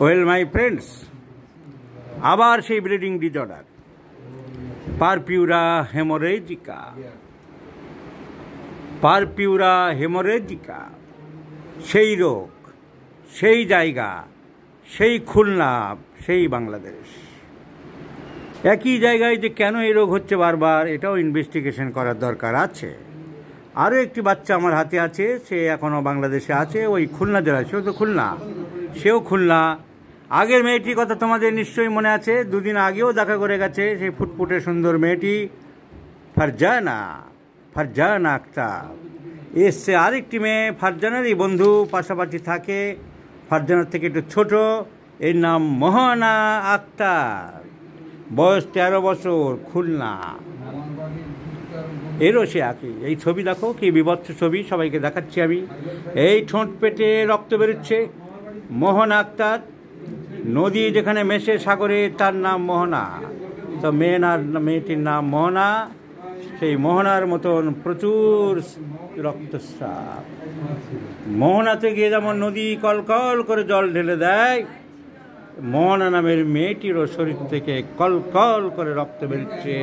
Well my friends, আবার সেই bleeding disorder purpura হেমোরেজিকা। Purpura হেমোরেজিকা সেই রোগ, সেই জায়গা, সেই খুলনা, সেই বাংলাদেশ। একই জায়গায় যে কেন এই রোগ হচ্ছে বারবার, এটাও ইনভেস্টিগেশন করার দরকার আছে। আরও একটি বাচ্চা আমার হাতে আছে, সে এখনও বাংলাদেশে আছে, ওই খুলনা জেলায়। সেও খুলনা। আগের মেয়েটির কথা তোমাদের নিশ্চয়ই মনে আছে, দুদিন আগেও দেখা করে গেছে সেই ফুটফুটে সুন্দর মেয়েটি ফারজানা আক্তার। এসছে আরেকটি মেয়ে, ফারজানারই বন্ধু, পাশাপাশি থাকে, ফারজানার থেকে একটু ছোট, এর নাম মোহনা আক্তার, বয়স 13 বছর, খুলনা। এরও সে আঁকি। এই ছবি দেখো, কি বিভৎস ছবি, সবাইকে দেখাচ্ছি আমি। এই ঠোঁট পেটে রক্ত বেরোচ্ছে। মোহনা আক্তার, নদী যেখানে মেশে সাগরে তার নাম মোহনা, তো মেয়েটির নাম মোহনা। সেই মোহনার মতন প্রচুর রক্তস্রাব। মোহনাতে গিয়ে যেমন নদী কলকল করে জল ঢেলে দেয়, মোহনা নামের মেয়েটিরও শরীর থেকে কলকল করে রক্ত বেরোচ্ছে।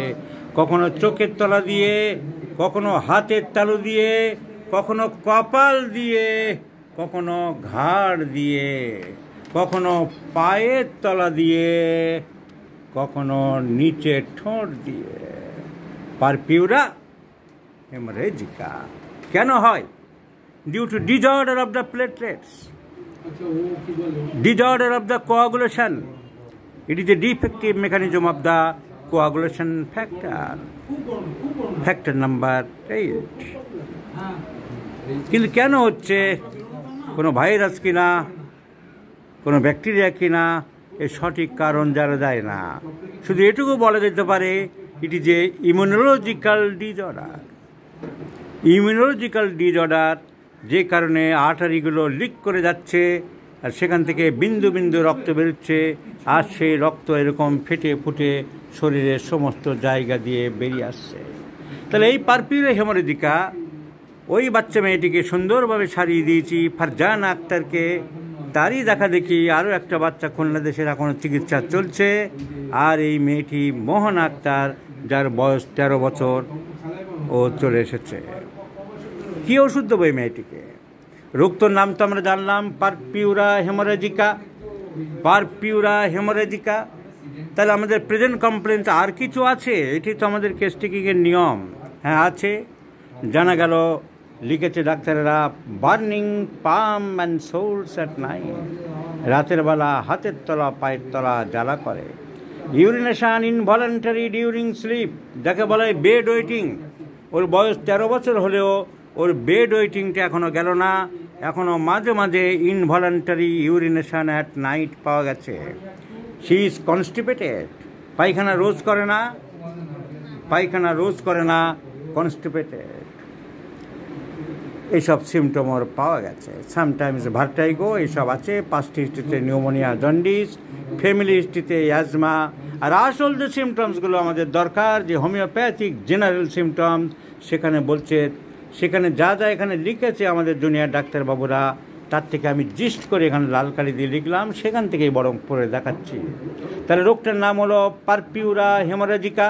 কখনো চোখের তলা দিয়ে, কখনো হাতের তালু দিয়ে, কখনো কপাল দিয়ে, কখনো ঘাড় দিয়ে, কখনো পায়ের তলা দিয়ে, কখনো নিচের ঠোঁট দিয়ে। পারপিউরা হেমোরেজিকা কেন হয়? Due to disorder of the platelets, disorder of the coagulation. It is a defective mechanism of the coagulation factor number 8. কিন্তু কেন হচ্ছে? কোনো ভাইরাস কিনা, কোনো ব্যাকটেরিয়া কিনা, এর সঠিক কারণ জানা যায় না। শুধু এটুকু বলা যেতে পারে, it is a immunological disorder. Immunological disorder, যে কারণে আর্টারিগুলো লিক করে যাচ্ছে, আর সেখান থেকে বিন্দু বিন্দু রক্ত বেরোচ্ছে, আর সেই রক্ত এরকম ফেটে ফুটে শরীরের সমস্ত জায়গা দিয়ে বেরিয়ে আসছে। তাহলে এই পারপিউরা হেমোরেজিকা, ওই বাচ্চা মেয়েটিকে সুন্দরভাবে সারিয়ে দিয়েছি, ফারজানা আক্তারকে। তারই দেখা দেখি আরও একটা বাচ্চা খুলনা দেশের এখনও চিকিৎসা চলছে। আর এই মেয়েটি মোহনা আক্তার, যার বয়স 13 বছর, ও চলে এসেছে। কী ওষুধ দেবো এই মেয়েটিকে? রোগটোর নাম তো আমরা জানলাম, পারপিউরা হেমোরেজিকা। পারপিউরা হেমোরেজিকা। তাহলে আমাদের প্রেজেন্ট কমপ্লেন্ট আর কিছু আছে? এটি তো আমাদের কেস টেকিংয়ের নিয়ম। হ্যাঁ আছে, জানা গেল, লিখেছে ডাক্তারেরা, burning palm and soles at night, রাতের বেলা হাতের তলা পায়ের তলা জ্বালা করে। ইউরিনেশন ইনভলেন্টারি ডিউরিং স্লিপ, যাকে বলা হয় বেড ওয়েটিং। ওর বয়স 13 বছর হলেও ওর বেড ওয়েটিংটা এখনও গেল না, এখনও মাঝে মাঝে ইনভলেন্টারি ইউরিনেশন অ্যাট নাইট পাওয়া গেছে। শি ইজ কনস্টিপেটেড, পায়খানা রোজ করে না, কনস্টিপেটেড। এইসব সিমটম ওর পাওয়া গেছে। সামটাইমস ভার্টাইগো এইসব আছে। পাস্ট হিস্ট্রিতে নিউমোনিয়া, জন্ডিস, ফ্যামিলি হিস্ট্রিতে অ্যাজমা। আর আসল যে সিমটমসগুলো আমাদের দরকার, যে হোমিওপ্যাথিক জেনারেল সিমটমস, সেখানে বলছে, সেখানে যা যা এখানে লিখেছে আমাদের জুনিয়র ডাক্তারবাবুরা, তার থেকে আমি জিস্ট করে এখানে লাল কালি দিয়ে লিখলাম, সেখান থেকেই বরং পড়ে দেখাচ্ছি। তাহলে রোগটার নাম হলো পারপিউরা হেমোরেজিকা।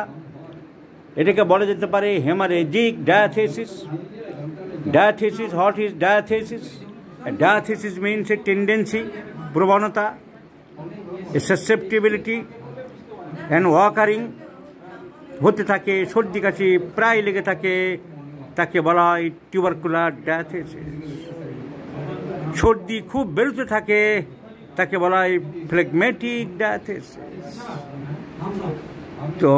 এটাকে বলা যেতে পারে haemorrhagic diathesis. Diathesis, what is diathesis? Diathesis means a tendency, প্রবণতা, এ সাসেপ্টিবিলিটি অ্যান্ড ওয়াকারিং, হতে থাকে, সর্দি কাশি প্রায় লেগে থাকে, তাকে বলা হয় টিউবারকুলার ডায়াথেসিস। সর্দি খুব বেরোতে থাকে, তাকে বলা হয় ফ্লেগমেটিক ডায়াথেসিস। তো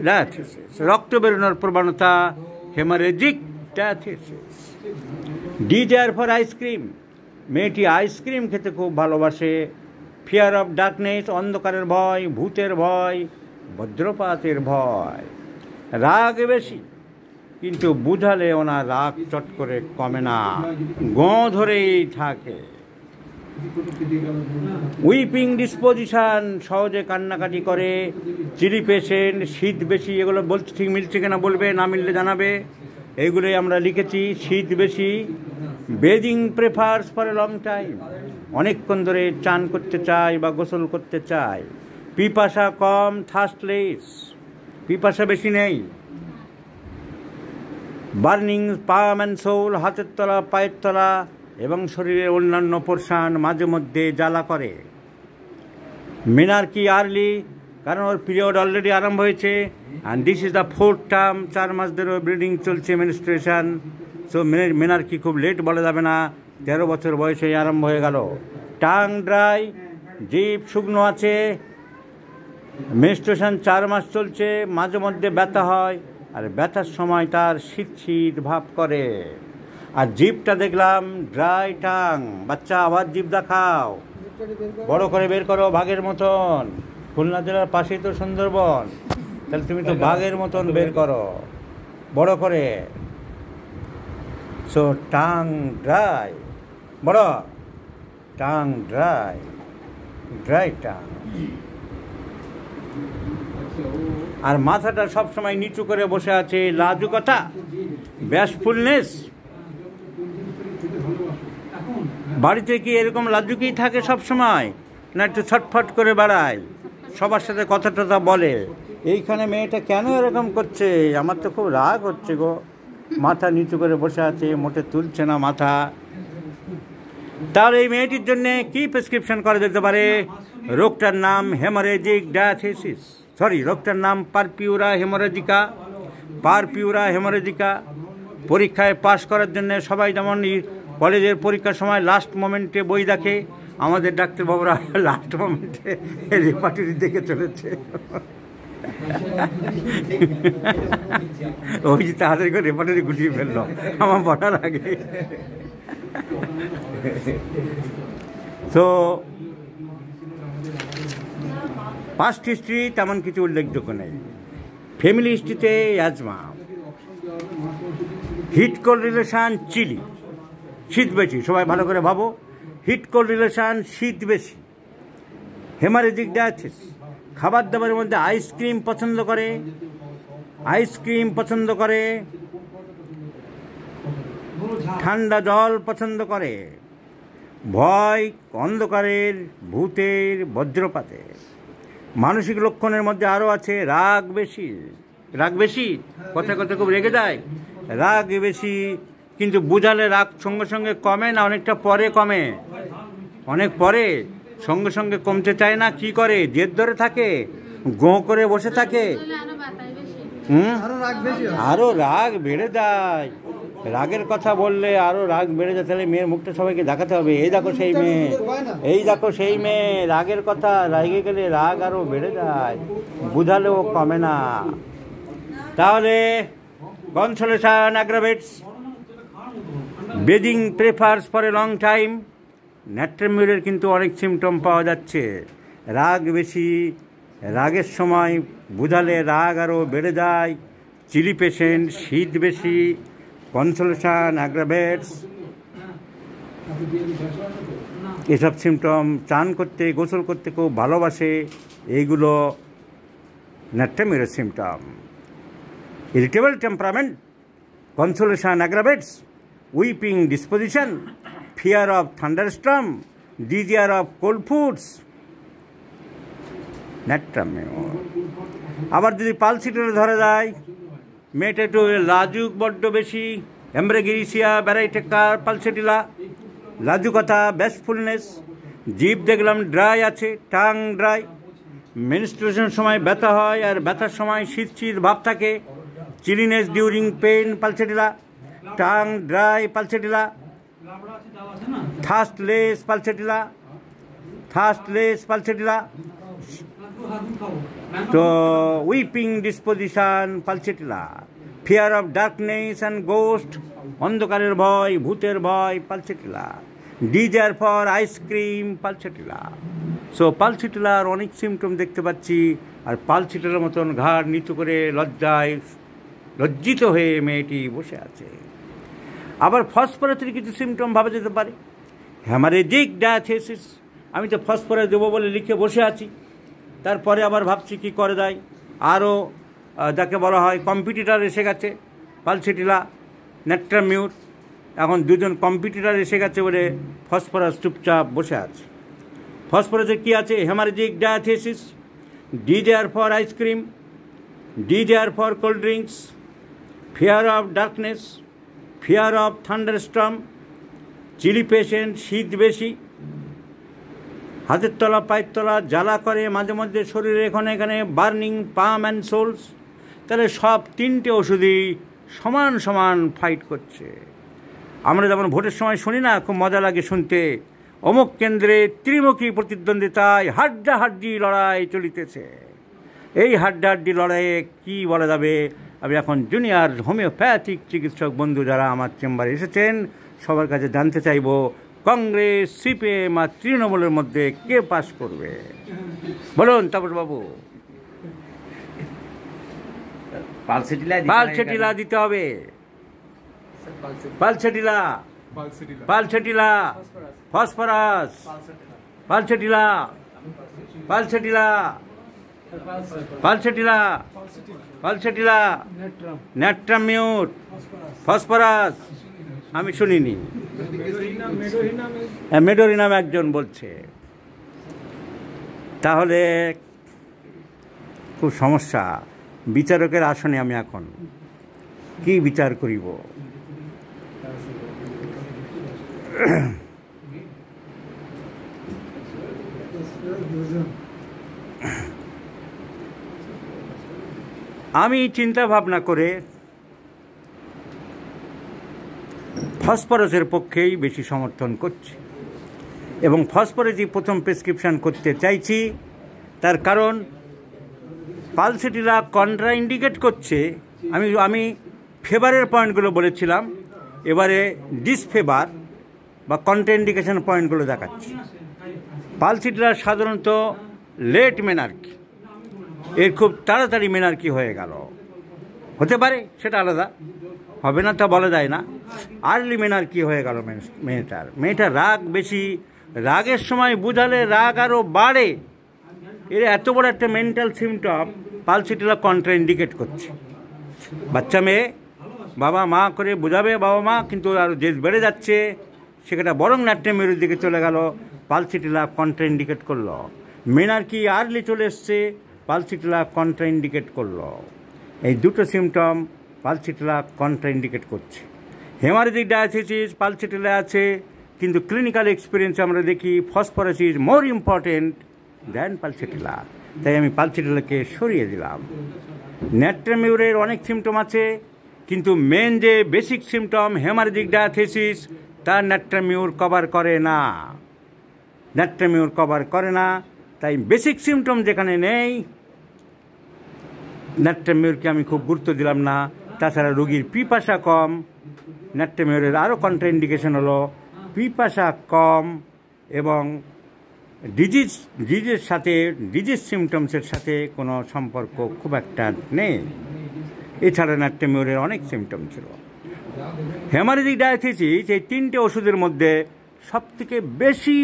ডায়াথেসিস, রক্ত বেরোনোর প্রবণতা, haemorrhagic diathesis. Desire for ice cream, মেয়েটি আইসক্রিম খেতে খুব ভালোবাসে। ফিয়ার অফ ডার্কনেস, অন্ধকারের ভয়, ভূতের ভয়, বজ্রপাতের ভয়। রাগ বেশি, কিন্তু বুঝালে ওনার রাগ চট করে কমে না, গোঁ ধরেই থাকে। উইপিং ডিসপোজিশন, সহজে কান্নাকাটি করে। চিলি পেশেন্ট, শীত বেশি। এগুলো বলছি ঠিক মিলছে কিনা বলবে, না মিললে জানাবে। এইগুলোই আমরা লিখেছি। শীত বেশি, bathing prefers for a long time, অনেকক্ষণ ধরে চান করতে চায় বা গোসল করতে চায়। পিপাসা কম, থার্স্টলেস, পিপাসা বেশি নেই। বার্নিং পাম অ্যান্ড সোল, হাতের তলা, পায়ের তলা এবং শরীরের অন্যান্য পোর্শন মাঝে মধ্যে জ্বালা করে। মেনার্কি আর্লি, কারণ ওর পিরিয়ড অলরেডি আরম্ভ হয়েছে। And this is the 4th term, 4 মাস ধরে ব্লিডিং চলছে, মেনস্ট্রুয়েশন। সো মেনার্কি খুব লেট বলা যাবে না, 13 বছর বয়সে আরম্ভ হয়ে গেল। টাং ড্রাই, জিভ শুকনো আছে। মেনস্ট্রুয়েশন 4 মাস চলছে, মাঝে মধ্যে ব্যথা হয়, আর ব্যথার সময় তার শীত শীত ভাব করে। আর জিভটা দেখলাম ড্রাই টাং। বাচ্চা আবার জিভ দেখাও, বড় করে বের করো বাঘের মতন। খুলনা জেলার পাশেই তো সুন্দরবন, তাহলে তুমি তো বাঘের মতন বের করো বড় করে। সো টাং ড্রাই, বড় টাং ড্রাই, ড্রাই টাং। আর মাথাটা সবসময় নিচু করে বসে আছে, লাজুকতা, ব্যাশফুলনেস। বাড়িতে কি এরকম লাজুকই থাকে সব সময়, না একটু ছটফট করে বেড়ায়, সবার সাথে কথা টথা বলে? এইখানে মেয়েটা কেন এরকম করছে? আমার তো খুব রাগ হচ্ছে গো। মাথা নিচু করে বসে আছে, মোটে তুলছে না মাথা। তাহলে এই মেয়েটির জন্য কি প্রেসক্রিপশন করা যেতে পারে? রোগটার নাম হেমোরেজিক ডায়াথেসিস, রোগটার নাম পারপিউরা হেমোরেজিকা। পারপিউরা হেমোরেজিকা পরীক্ষায় পাশ করার জন্য সবাই যেমন কলেজের পরীক্ষার সময় লাস্ট মোমেন্টে বই দেখে, আমাদের ডাক্তারবাবুরা লাস্ট মোমেন্টে রেপার্টরি দেখে চলেছে। ওই যে তাড়াতাড়ি করে রেপার্টরি গুটিয়ে ফেললো আমার পড়ার আগে। তো পাস্ট হিস্ট্রি তেমন কিছু উল্লেখযোগ্য নেই। ফ্যামিলি হিস্ট্রিতে asthma, heat cold relation, chilly, শীত বেশি। সবাই ভালো করে ভাবো, হিট কোল্ড রিলেশান, শীত বেশি। হেমারেজিক ডায়াথেসিস, খাবার দাবারের মধ্যে আইসক্রিম পছন্দ করে, আইসক্রিম পছন্দ করে, ঠান্ডা জল পছন্দ করে, ভয়, অন্ধকারের, ভূতের, বজ্রপাতের। মানসিক লক্ষণের মধ্যে আরও আছে রাগ বেশি। রাগ বেশি, কথা কথা খুব রেগে যায়, রাগ বেশি। কিন্তু বুঝালে রাগ সঙ্গে সঙ্গে কমে না, অনেকটা পরে কমে, অনেক পরে, সঙ্গে সঙ্গে কমতে চায় না। কি করে? জেদ ধরে থাকে, গোঁ করে বসে থাকে। আরো রাগ বেড়ে যায়। রাগের কথা বললে আরো রাগ বেড়ে যায়। তাহলে মেয়ের মুখটা সবাইকে দেখাতে হবে, এই দেখো সেই মেয়ে, এই দেখো সেই মেয়ে। রাগের কথা, রাগে গেলে রাগ আরো বেড়ে যায়, বুঝালেও কমে না। তাহলে consolation aggravates, bathing prefers for a long time. ন্যাট্রামিউরের কিন্তু অনেক সিমটম পাওয়া যাচ্ছে। রাগ বেশি, রাগের সময় বুঝালে রাগ আরও বেড়ে যায়। চিলি পেশেন্ট, শীত বেশি। কনসোলেশন অ্যাগ্রাভেটস, এসব সিমটম। চান করতে, গোসল করতে খুব ভালোবাসে, এইগুলো ন্যাট্রামিউরের symptom. Irritable temperament, consolation aggravates. Weeping disposition, fear of thunderstorm, desire of cold foods, natrum mur. আবার যদি পালসিটরে ধরে যায়, মেয়েটা একটু লাজুক বড্ড বেশি, এমব্রেগেরিসিয়া ব্যারাইটেকার পালসেটিলা, লাজুকতা, ব্যাশফুলনেস। জিভ দেখলাম ড্রাই আছে, টাং ড্রাই। মেনস্ট্রুয়েশনের সময় ব্যথা হয়, আর ব্যথার সময় শীত শীত ভাব থাকে। Chilliness during pain, pulsatilla. Tongue dry, pulsatilla. Thirstless, pulsatilla, thirstless, pulsatilla. তো weeping disposition, pulsatilla. Fear of darkness and ghost, অন্ধকারের ভয়, ভূতের ভয়, pulsatilla. Desire for ice cream, pulsatilla. So পালসেটিলার অনেক সিমটম দেখতে পাচ্ছি। আর পালসেটিলার মতন ঘাড় নিচু করে লজ্জায় লজ্জিত হয়ে মেয়েটি বসে আছে। আবার ফসফরাসের কিছু সিমটম ভাবা যেতে পারে। হেমারেজিক ডায়াথেসিস, আমি তো ফসফরাস দেবো বলে লিখে বসে আছি, তারপরে আবার ভাবছি কি করে যায়। আরও যাকে বলা হয় কম্পিটিটার এসে গেছে, পালসেটিলা, ন্যাট্রামিউর, এখন দুজন কম্পিটিটর এসে গেছে বলে ফসফরাস চুপচাপ বসে আছে। ফসফরাসে কী আছে? Haemorrhagic diathesis, desire for ice cream, desire for cold drinks, fear of darkness, fear of thunderstorm, chilly patient, শীত বেশি, হাতের তলা পায়ের তলা জ্বালা করে মাঝে মধ্যে শরীরে এখানে এখানে, বার্নিং, পাম অ্যান্ড সোলস। তাহলে সব তিনটে ওষুধই সমান সমান ফাইট করছে। আমরা যেমন ভোটের সময় শুনি না, খুব মজা লাগে শুনতে, অমুক কেন্দ্রে ত্রিমুখী প্রতিদ্বন্দ্বিতায় হাড্ডাহাড্ডি লড়াই চলিতেছে। এই হাড্ডাহাড্ডি লড়াইয়ে কী বলা যাবে? আমি এখন জুনিয়র হোমিওপ্যাথিক চিকিৎসক বন্ধু যারা আমার চেম্বারে এসেছেন সবার কাছে জানতে চাইব, কংগ্রেস, সিপিএম আর তৃণমূলের মধ্যে কে পাস করবে? বলুন তাপসবাবু। পালসেটিলা দিতে হবে, pulsatilla, pulsatilla, phosphorus, pulsatilla, pulsatilla, pulsatilla, pulsatilla, natrum mur, phosphorus. আমি শুনিনি। মেডোরি নাম একজন বলছে। তাহলে খুব সমস্যা। বিচারকের আসনে আমি এখন কি বিচার করিব? আমি চিন্তা ভাবনা করে ফসফরাসের পক্ষেই বেশি সমর্থন করছি এবং ফসফরাসই প্রথম প্রেসক্রিপশন করতে চাইছি। তার কারণ পালসেটিলা কন্ট্রাইন্ডিকেট করছে। আমি ফেভারের পয়েন্টগুলো বলেছিলাম, এবারে ডিসফেভার বা কন্ট্রাইন্ডিকেশন পয়েন্টগুলো দেখাচ্ছি। পালসেটিলা সাধারণত লেট মেনার্কি, এর খুব তাড়াতাড়ি মেনার্কি হয়ে গেল, হতে পারে সেটা আলাদা, হবে না তা বলা যায় না। আর্লি মেনার্কি হয়ে গেল মেয়েটার রাগ বেশি, রাগের সময় বুঝালে রাগ আরও বাড়ে। এর এত বড় একটা মেন্টাল সিমটম পালসেটিলা কন্ট্রাইন্ডিকেট করছে। বাচ্চা মেয়ে বাবা মা করে বোঝাবে বাবা মা, কিন্তু আরও জেদ বেড়ে যাচ্ছে, সেটা বরং ন্যাট্রামিউরের দিকে চলে গেল, পালসেটিলা কন্ট্রাইন্ডিকেট করলো। মেনার্কি আর্লি চলে এসছে, পালসেটিলা কন্ট্রাইন্ডিকেট করলো। এই দুটো সিমটম পালসেটিলা কন্ট্রাইন্ডিকেট করছে। হেমারেজিক ডায়াথেসিস পালসেটিলা আছে, কিন্তু ক্লিনিক্যাল এক্সপিরিয়েন্সে আমরা দেখি phosphorus is more important than pulsatilla, তাই আমি পালসেটিলাকে সরিয়ে দিলাম। ন্যাট্রামিউরের অনেক সিমটম আছে, কিন্তু মেন যে বেসিক সিমটম হেমারেজিক ডায়াথেসিস তার ন্যাট্রামিউর কভার করে না, ন্যাট্রামিউর কভার করে না। তাই বেসিক সিমটম যেখানে নেই ন্যাট্রামিউরকে আমি খুব গুরুত্ব দিলাম না। তাছাড়া রোগীর পিপাসা কম, ন্যাট্রামিউরের আরও কন্ট্রাইন্ডিকেশন হলো পিপাসা কম এবং ডিজিজের সাথে, ডিজিজ সিমটমসের সাথে কোনো সম্পর্ক খুব একটা নেই। এছাড়া ন্যাট্রামিউরের অনেক সিমটম ছিল। হেমারেজিক ডায়াথেসিস এই তিনটে ওষুধের মধ্যে সবথেকে বেশি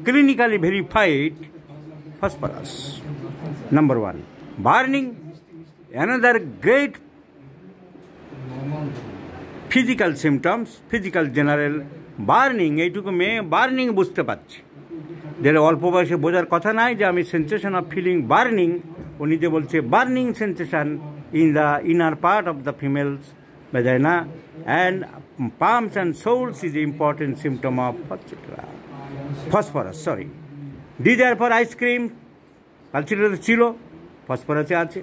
clinically verified phosphorus. Number one, burning, another great physical symptoms, physical general burning. এইটুকু মেয়ে বার্নিং বুঝতে পারছে, যেটা অল্প বয়সে বোঝার কথা নাই যে আমি সেন্সেশন অফ ফিলিং বার্নিং, ও নিজে বলছে burning sensation in the inner part of the females vagina and palms and soles is the important symptom of phosphorus. Sorry, desire for ice cream pulsatilla ছিল, ফসফরাসে আছে,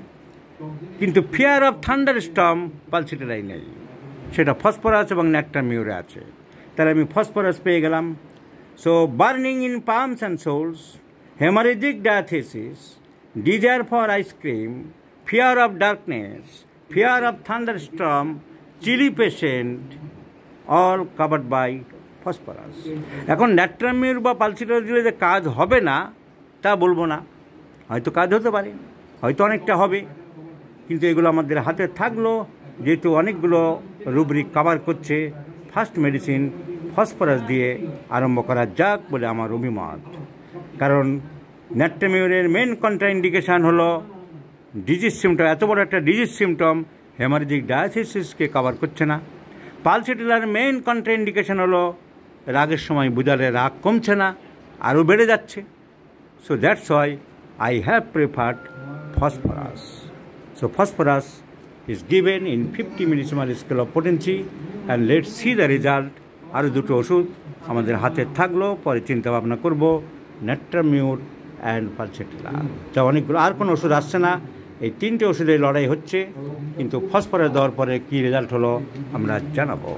কিন্তু ফিয়ার অফ থান্ডারস্টর্ম পালসেটিলাই নেই, সেটা phosphorus এবং ন্যাট্রামিউরে আছে। তাহলে আমি ফসফরাস পেয়ে গেলাম। So burning in palms and soles, haemorrhagic diathesis, desire for ice cream, fear of darkness, fear of thunderstorm, chilly patient, all covered by phosphorus. এখন ন্যাট্রামিউর বা পালসেটিলা দিলে যে কাজ হবে না তা বলবো না, হয়তো কাজ হতে পারে, হয়তো অনেকটা হবে, কিন্তু এগুলো আমাদের হাতে থাকলো যেহেতু অনেকগুলো রুব্রিক কভার করছে। ফার্স্ট মেডিসিন ফসফরাস দিয়ে আরম্ভ করা যাক বলে আমার অভিমত। কারণ ন্যাট্রামিউরের মেন কন্ট্রাইন্ডিকেশান হলো ডিজিজ সিমটম, এত বড় একটা ডিজিজ সিমটম হেমারেজিক ডায়াথেসিসকে কভার করছে না। পালসিটিলার মেইন কন্ট্রাইন্ডিকেশন হলো রাগের সময় বুঝালে রাগ কমছে না, আরও বেড়ে যাচ্ছে। So that's why I have preferred phosphorus. So phosphorus is given in 50 millismol scale of potency and let's see the result. আরও দুটো ওষুধ আমাদের হাতে থাকলো, পরে চিন্তা ভাবনা করবো নেট্রামিউর অ্যান্ড পালসিটিলা। যা অনেকগুলো, আর কোনো ওষুধ আসছে না, এই তিনটে ওষুধের লড়াই হচ্ছে, কিন্তু ফসফরাস দেওয়ার পরে কী রেজাল্ট হলো আমরা জানাবো।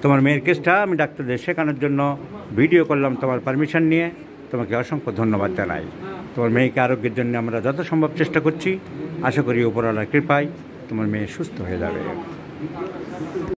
তোমার মেয়ের কেসটা আমি ডাক্তারদের শেখানোর জন্য ভিডিও করলাম তোমার পারমিশন নিয়ে, তোমাকে অসংখ্য ধন্যবাদ জানাই। তোমার মেয়েকে আরোগ্যের জন্য আমরা যত সম্ভব চেষ্টা করছি, আশা করি উপরওয়ালার কৃপায় তোমার মেয়ে সুস্থ হয়ে যাবে।